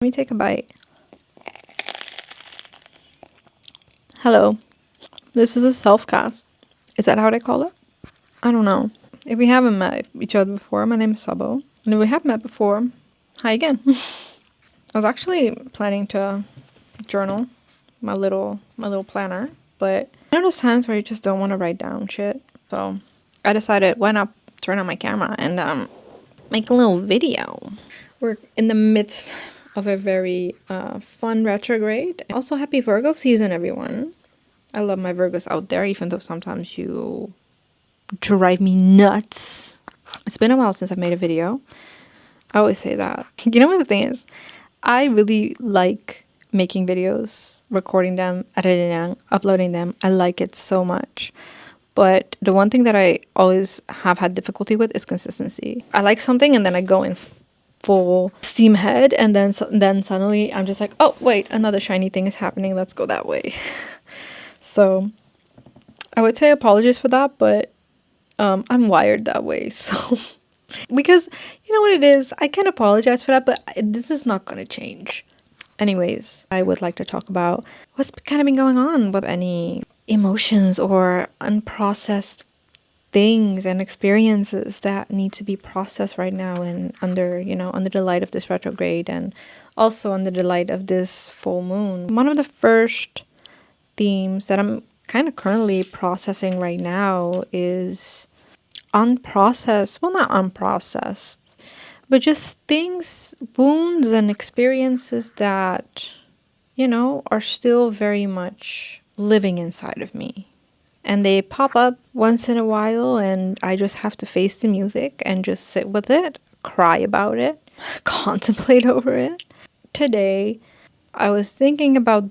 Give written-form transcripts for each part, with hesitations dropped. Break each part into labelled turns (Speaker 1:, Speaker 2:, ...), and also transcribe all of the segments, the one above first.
Speaker 1: Let me take a bite. Hello. This is a self-cast. Is that how they call it? I don't know. If we haven't met each other before, my name is Sabo. And if we have met before, hi again. I was actually planning to journal my little planner, but you know those times where you just don't want to write down shit. So I decided, why not turn on my camera and make a little video. We're in the midst of a very fun retrograde. Also, happy Virgo season, everyone. I love my Virgos out there, even though sometimes you drive me nuts. It's been a while since I've made a video. I always say that. You know what the thing is? I really like making videos, recording them, editing them, uploading them. I like it so much. But the one thing that I always have had difficulty with is consistency. I like something and then I go in full steam head, and then suddenly I'm just like, oh wait, another shiny thing is happening. Let's go that way. So I would say apologies for that, but I'm wired that way. So because you know what it is, I can apologize for that, but this is not gonna change. Anyways, I would like to talk about what's kind of been going on with any emotions or unprocessed things and experiences that need to be processed right now, and under the light of this retrograde, and also under the light of this full moon. One of the first themes that I'm kind of currently processing right now is unprocessed, well, not unprocessed, but just things, wounds and experiences that are still very much living inside of me. And they pop up once in a while, and I just have to face the music and just sit with it, cry about it, contemplate over it. Today, I was thinking about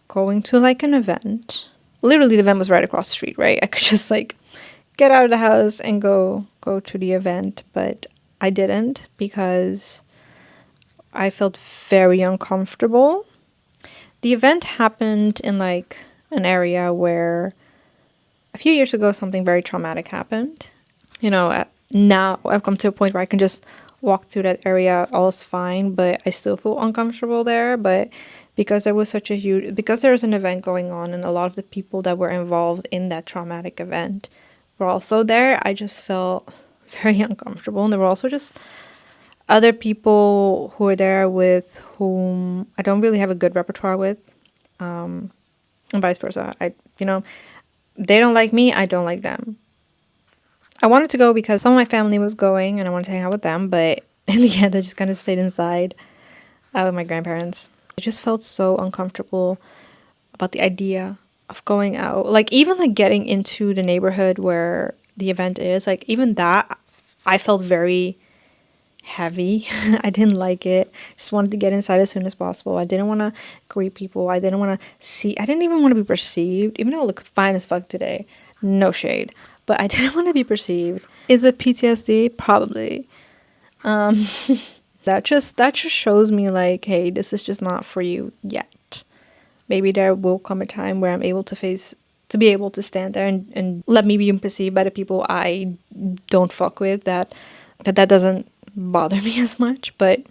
Speaker 1: going to like an event. Literally, the event was right across the street, right? I could just like get out of the house and go to the event, but I didn't because I felt very uncomfortable. The event happened in like an area where a few years ago something very traumatic happened. Now I've come to a point where I can just walk through that area, all's fine, but I still feel uncomfortable there. But because there was because there was an event going on, and a lot of the people that were involved in that traumatic event were also there, I just felt very uncomfortable. And there were also just other people who were there with whom I don't really have a good repertoire with, and vice versa. They don't like me, I don't like them. I wanted to go because some of my family was going and I wanted to hang out with them, but in the end I just kind of stayed inside with my grandparents. I just felt so uncomfortable about the idea of going out. Like, even like getting into the neighborhood where the event is, like even that I felt very heavy. I didn't like it. Just wanted to get inside as soon as possible. I didn't want to greet people. I didn't want to see. I didn't even want to be perceived, even though I look fine as fuck today. No shade, but I didn't want to be perceived. Is it PTSD? Probably. That just shows me like, hey, this is just not for you yet. Maybe there will come a time where I'm able to be able to stand there and let me be perceived by the people I don't fuck with. That doesn't bother me as much. But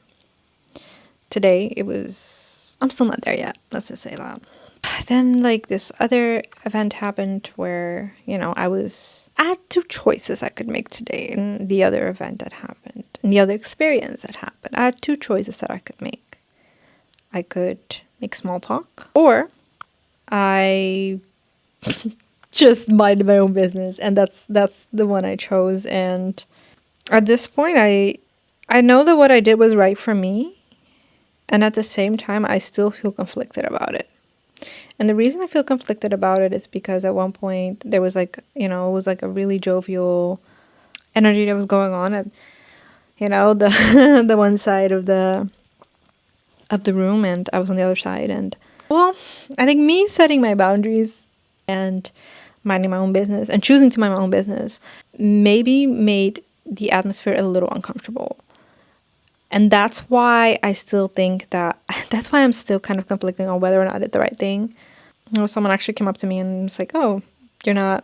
Speaker 1: today I'm still not there yet. Let's just say that. Then like this other event happened where, I had two choices I could make today in the other event that happened, in the other experience that happened. I had two choices that I could make. I could make small talk, or I just mind my own business, and that's the one I chose. And at this point, I know that what I did was right for me, and at the same time, I still feel conflicted about it. And the reason I feel conflicted about it is because at one point there was like, it was like a really jovial energy that was going on at, the the one side of the room, and I was on the other side. And well, I think me setting my boundaries and minding my own business and choosing to mind my own business maybe made the atmosphere a little uncomfortable. And that's why I still think that's why I'm still kind of conflicting on whether or not I did the right thing. Someone actually came up to me and was like, oh, you're not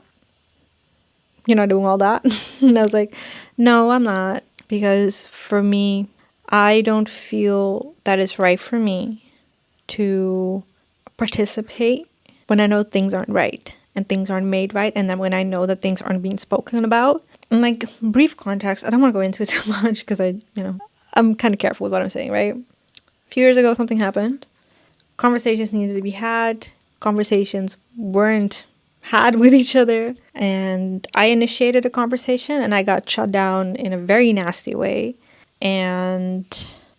Speaker 1: doing all that. And I was like, no, I'm not. Because for me, I don't feel that it's right for me to participate when I know things aren't right and things aren't made right, and then when I know that things aren't being spoken about. In like brief context, I don't want to go into it too much because I'm kind of careful with what I'm saying, right? A few years ago, something happened. Conversations needed to be had. Conversations weren't had with each other. And I initiated a conversation and I got shut down in a very nasty way. And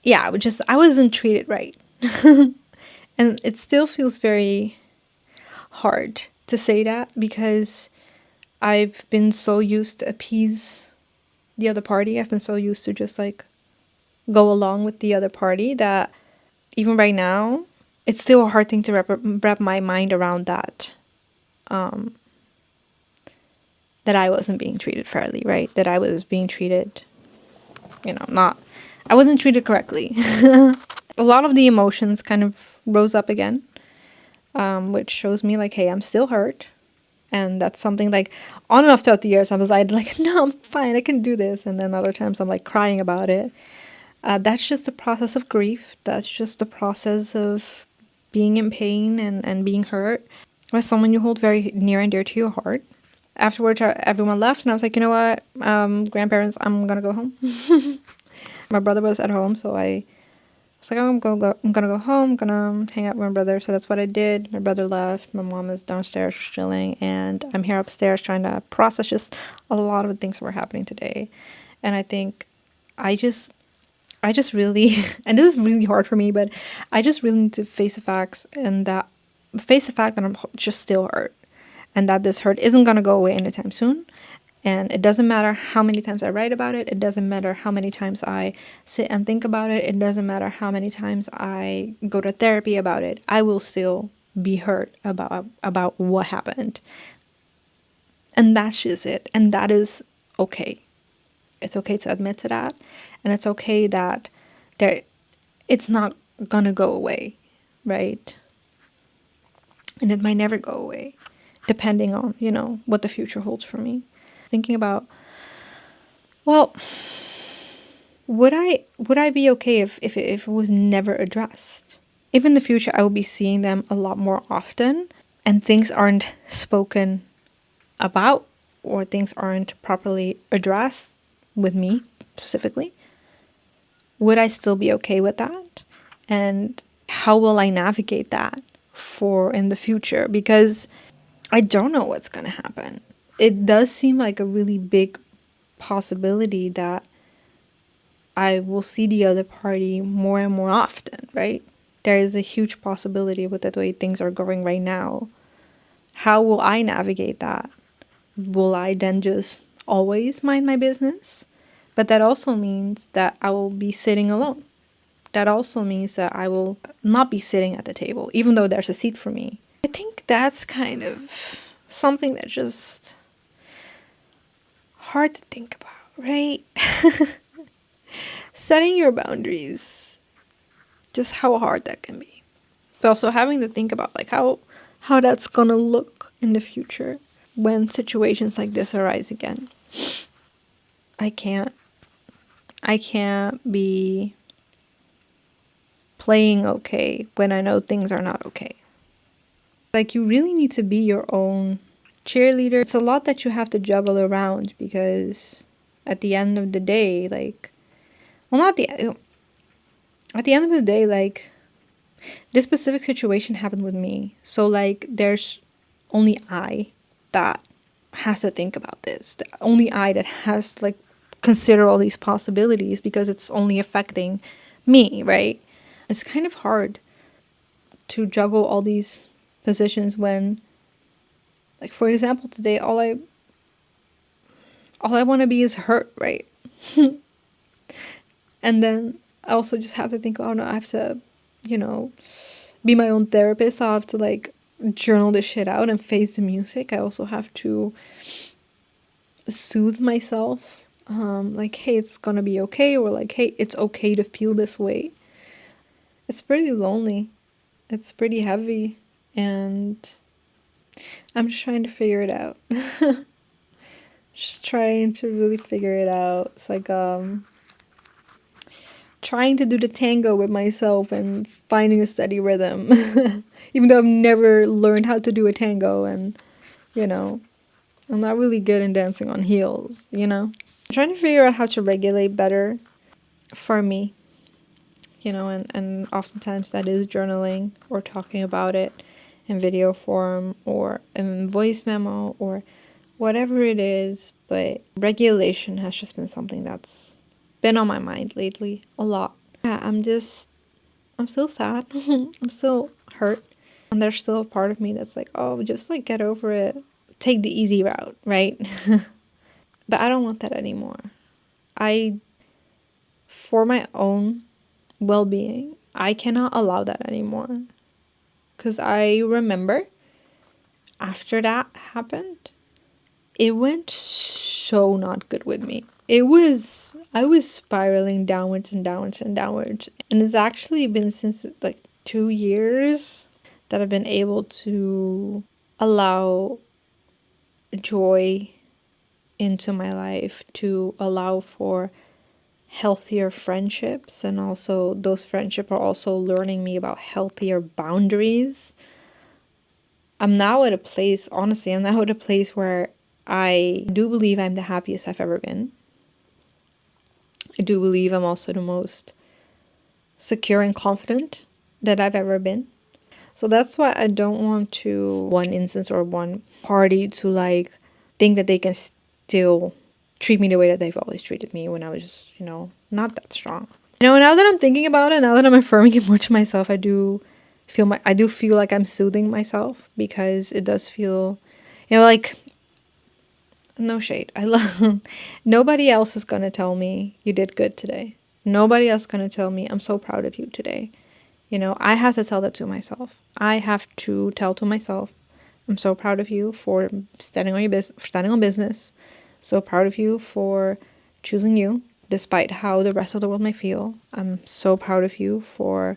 Speaker 1: yeah, I wasn't treated right. And it still feels very hard to say that because I've been so used to appease the other party. I've been so used to just like go along with the other party that even right now, it's still a hard thing to wrap my mind around that. That I wasn't being treated fairly, right? That I was being treated, not, I wasn't treated correctly. A lot of the emotions kind of rose up again, which shows me like, hey, I'm still hurt. And that's something like on and off throughout the years, I was like, no, I'm fine, I can do this. And then other times I'm like crying about it. That's just the process of grief. That's just the process of being in pain and being hurt with someone you hold very near and dear to your heart. Afterwards, everyone left, and I was like, you know what, grandparents, I'm gonna go home. My brother was at home, so I was like, I'm gonna go home, I'm gonna hang out with my brother. So that's what I did. My brother left. My mom is downstairs chilling, and I'm here upstairs trying to process just a lot of the things that were happening today. And I think I just I just really, and this is really hard for me, but I just really need to face the facts and that face the fact that I'm just still hurt and that this hurt isn't going to go away anytime soon. And it doesn't matter how many times I write about it. It doesn't matter how many times I sit and think about it. It doesn't matter how many times I go to therapy about it. I will still be hurt about what happened. And that's just it. And that is okay. It's okay to admit to that. And it's okay that there it's not gonna go away, right? And it might never go away, depending on, what the future holds for me. Thinking about, well, would I be okay if it was never addressed? If in the future I will be seeing them a lot more often and things aren't spoken about or things aren't properly addressed with me specifically, would I still be okay with that? And how will I navigate that for in the future? Because I don't know what's going to happen. It does seem like a really big possibility that I will see the other party more and more often, right? There is a huge possibility with the way things are going right now. How will I navigate that? Will I then just always mind my business? But that also means that I will be sitting alone. That also means that I will not be sitting at the table, even though there's a seat for me. I think that's kind of something that's just hard to think about, right? Setting your boundaries, just how hard that can be. But also having to think about like how that's gonna look in the future when situations like this arise again. I can't I can't be playing okay when I know things are not okay. Like, you really need to be your own cheerleader. It's a lot that you have to juggle around because at the end of the day, like, well, not the, at the end of the day, like, this specific situation happened with me. So, like, there's only I that has to think about this. Only I that has, like, consider all these possibilities because it's only affecting me, right? It's kind of hard to juggle all these positions when, like, for example, today all I want to be is hurt, right? And then I also just have to think, oh no, I have to, be my own therapist. I'll have to like journal this shit out and face the music. I also have to soothe myself. Like, hey, it's gonna be okay, or like, hey, it's okay to feel this way. It's pretty lonely. It's pretty heavy, and I'm just trying to figure it out. Just trying to really figure it out. It's like trying to do the tango with myself and finding a steady rhythm. Even though I've never learned how to do a tango, and, you know, I'm not really good in dancing on heels, you know? I'm trying to figure out how to regulate better for me, you know, and oftentimes that is journaling or talking about it in video form or in voice memo or whatever it is. But regulation has just been something that's been on my mind lately a lot. Yeah, I'm still sad. I'm still hurt. And there's still a part of me that's like, oh, just like get over it. Take the easy route, right? But I don't want that anymore. For my own well-being, I cannot allow that anymore. Because I remember after that happened, it went so not good with me. I was spiraling downwards and downwards and downwards. And it's actually been since like 2 years that I've been able to allow joy into my life, to allow for healthier friendships, and also those friendships are also learning me about healthier boundaries. Honestly, I'm now at a place where I do believe I'm the happiest I've ever been. I do believe I'm also the most secure and confident that I've ever been. So that's why I don't want to one instance or one party to like think that they can still treat me the way that they've always treated me when I was just, not that strong. Now that I'm thinking about it, now that I'm affirming it more to myself, I do feel like I'm soothing myself, because it does feel, like, no shade. I love nobody else is gonna tell me you did good today. Nobody else is gonna tell me I'm so proud of you today. I have to tell that to myself. I have to tell to myself, I'm so proud of you for standing on business. So proud of you for choosing you, despite how the rest of the world may feel. I'm so proud of you for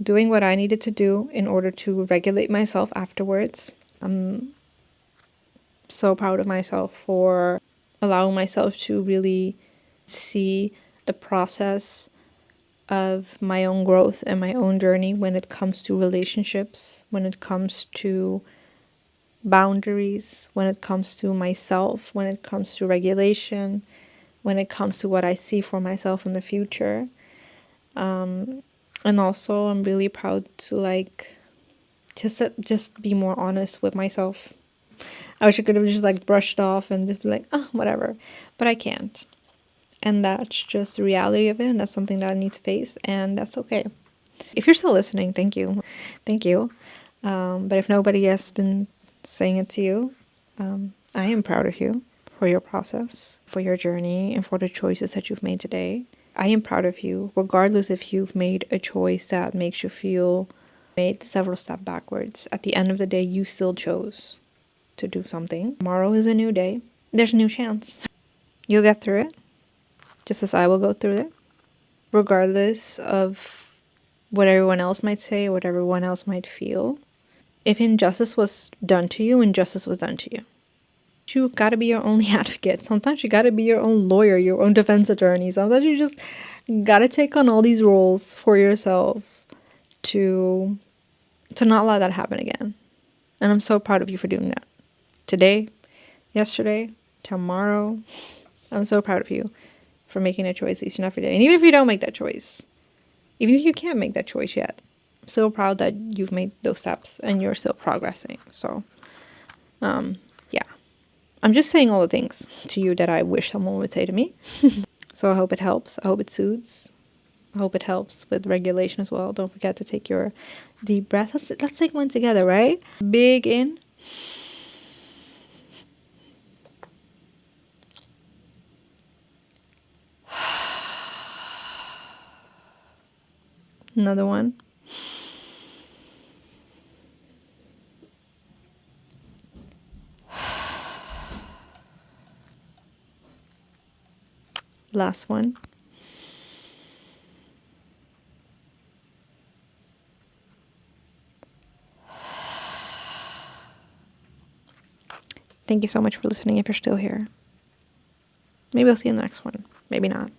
Speaker 1: doing what I needed to do in order to regulate myself afterwards. I'm so proud of myself for allowing myself to really see the process of my own growth and my own journey when it comes to relationships, when it comes to boundaries, when it comes to myself, when it comes to regulation, when it comes to what I see for myself in the future. And also, I'm really proud to just be more honest with myself. I wish I could have just brushed off and just be like, oh, whatever, but I can't. And that's just the reality of it, and that's something that I need to face, and that's okay. If you're still listening, thank you. Thank you. But if nobody has been saying it to you, I am proud of you for your process, for your journey, and for the choices that you've made today. I am proud of you, regardless if you've made a choice that makes you feel made several steps backwards. At the end of the day, you still chose to do something. Tomorrow is a new day. There's a new chance. You'll get through it, just as I will go through it, regardless of what everyone else might say, what everyone else might feel. If injustice was done to you, injustice was done to you. You gotta be your only advocate. Sometimes you gotta be your own lawyer, your own defense attorney. Sometimes you just gotta take on all these roles for yourself to not let that happen again. And I'm so proud of you for doing that. Today, yesterday, tomorrow. I'm so proud of you for making a choice each and every day. And even if you don't make that choice, even if you can't make that choice yet, I'm so proud that you've made those steps and you're still progressing. So, yeah. I'm just saying all the things to you that I wish someone would say to me. So I hope it helps. I hope it soothes. I hope it helps with regulation as well. Don't forget to take your deep breath. Let's take one together, right? Big in. Another one. Last one. Thank you so much for listening if you're still here. Maybe I'll see you in the next one. Maybe not.